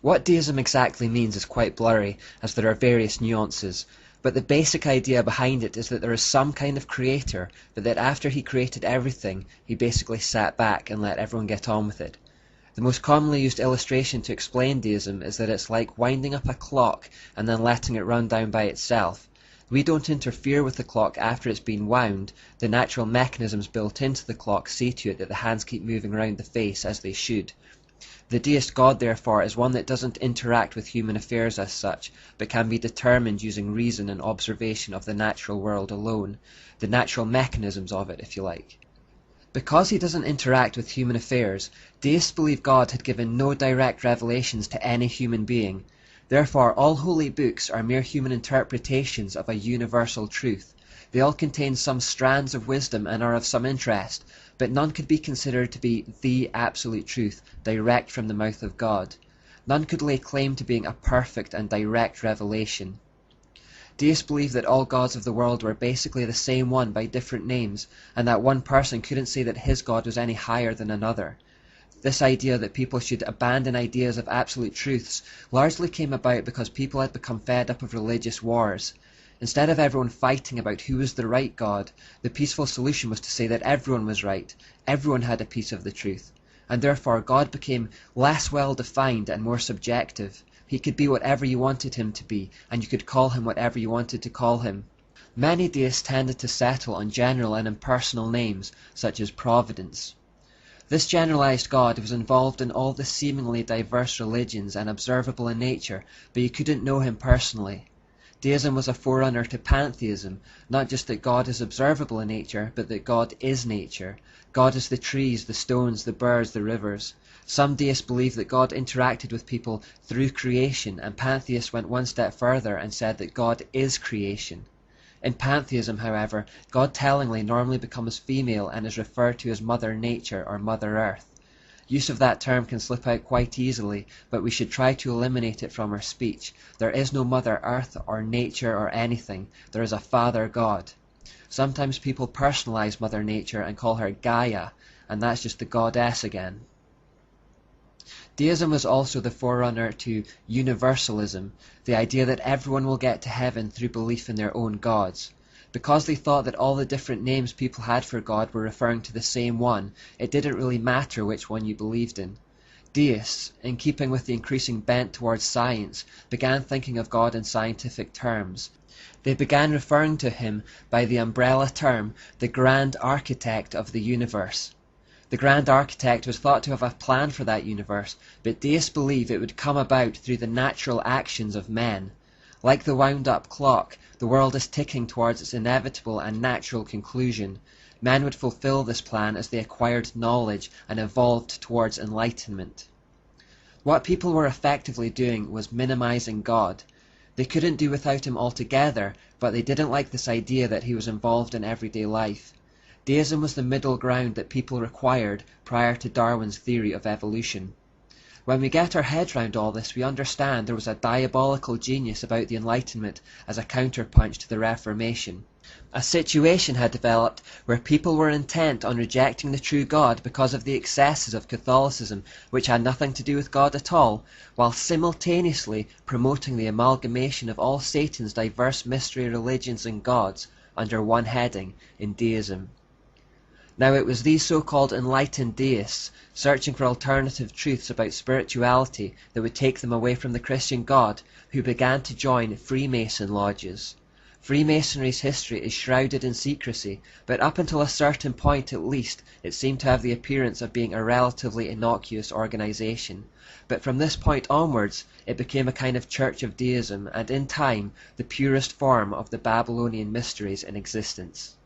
What deism exactly means is quite blurry, as there are various nuances, but the basic idea behind it is that there is some kind of creator, but that after he created everything, he basically sat back and let everyone get on with it. The most commonly used illustration to explain deism is that it's like winding up a clock and then letting it run down by itself. We don't interfere with the clock after it's been wound. The natural mechanisms built into the clock see to it that the hands keep moving around the face as they should. The deist God, therefore, is one that doesn't interact with human affairs as such, but can be determined using reason and observation of the natural world alone, the natural mechanisms of it, if you like. Because he doesn't interact with human affairs, deists believe God had given no direct revelations to any human being. Therefore, all holy books are mere human interpretations of a universal truth. They all contain some strands of wisdom and are of some interest, but none could be considered to be the absolute truth, direct from the mouth of God. None could lay claim to being a perfect and direct revelation. Deists believe that all gods of the world were basically the same one by different names, and that one person couldn't say that his God was any higher than another. This idea that people should abandon ideas of absolute truths largely came about because people had become fed up of religious wars. Instead of everyone fighting about who was the right God, the peaceful solution was to say that everyone was right, everyone had a piece of the truth, and therefore God became less well defined and more subjective. He could be whatever you wanted him to be, and you could call him whatever you wanted to call him. Many deists tended to settle on general and impersonal names, such as Providence. This generalized God was involved in all the seemingly diverse religions and observable in nature, but you couldn't know him personally. Deism was a forerunner to pantheism, not just that God is observable in nature, but that God is nature. God is the trees, the stones, the birds, the rivers. Some deists believe that God interacted with people through creation, and pantheists went one step further and said that God is creation. In pantheism, however, God tellingly normally becomes female and is referred to as Mother Nature or Mother Earth. Use of that term can slip out quite easily, but we should try to eliminate it from our speech. There is no Mother Earth or nature or anything. There is a Father God. Sometimes people personalize Mother Nature and call her Gaia, and that's just the goddess again. Deism was also the forerunner to universalism, the idea that everyone will get to heaven through belief in their own gods. Because they thought that all the different names people had for God were referring to the same one, it didn't really matter which one you believed in. Deists, in keeping with the increasing bent towards science, began thinking of God in scientific terms. They began referring to him by the umbrella term, the Grand Architect of the universe. The Grand Architect was thought to have a plan for that universe, but deists believe it would come about through the natural actions of men. Like the wound-up clock, the world is ticking towards its inevitable and natural conclusion. Men would fulfill this plan as they acquired knowledge and evolved towards enlightenment. What people were effectively doing was minimizing God. They couldn't do without him altogether, but they didn't like this idea that he was involved in everyday life. Deism was the middle ground that people required prior to Darwin's theory of evolution. When we get our heads round all this, we understand there was a diabolical genius about the Enlightenment as a counterpunch to the Reformation. A situation had developed where people were intent on rejecting the true God because of the excesses of Catholicism, which had nothing to do with God at all, while simultaneously promoting the amalgamation of all Satan's diverse mystery religions and gods under one heading, in deism. Now it was these so-called enlightened deists, searching for alternative truths about spirituality that would take them away from the Christian God, who began to join Freemason lodges. Freemasonry's history is shrouded in secrecy, but up until a certain point at least, it seemed to have the appearance of being a relatively innocuous organization. But from this point onwards, it became a kind of church of deism, and in time, the purest form of the Babylonian mysteries in existence.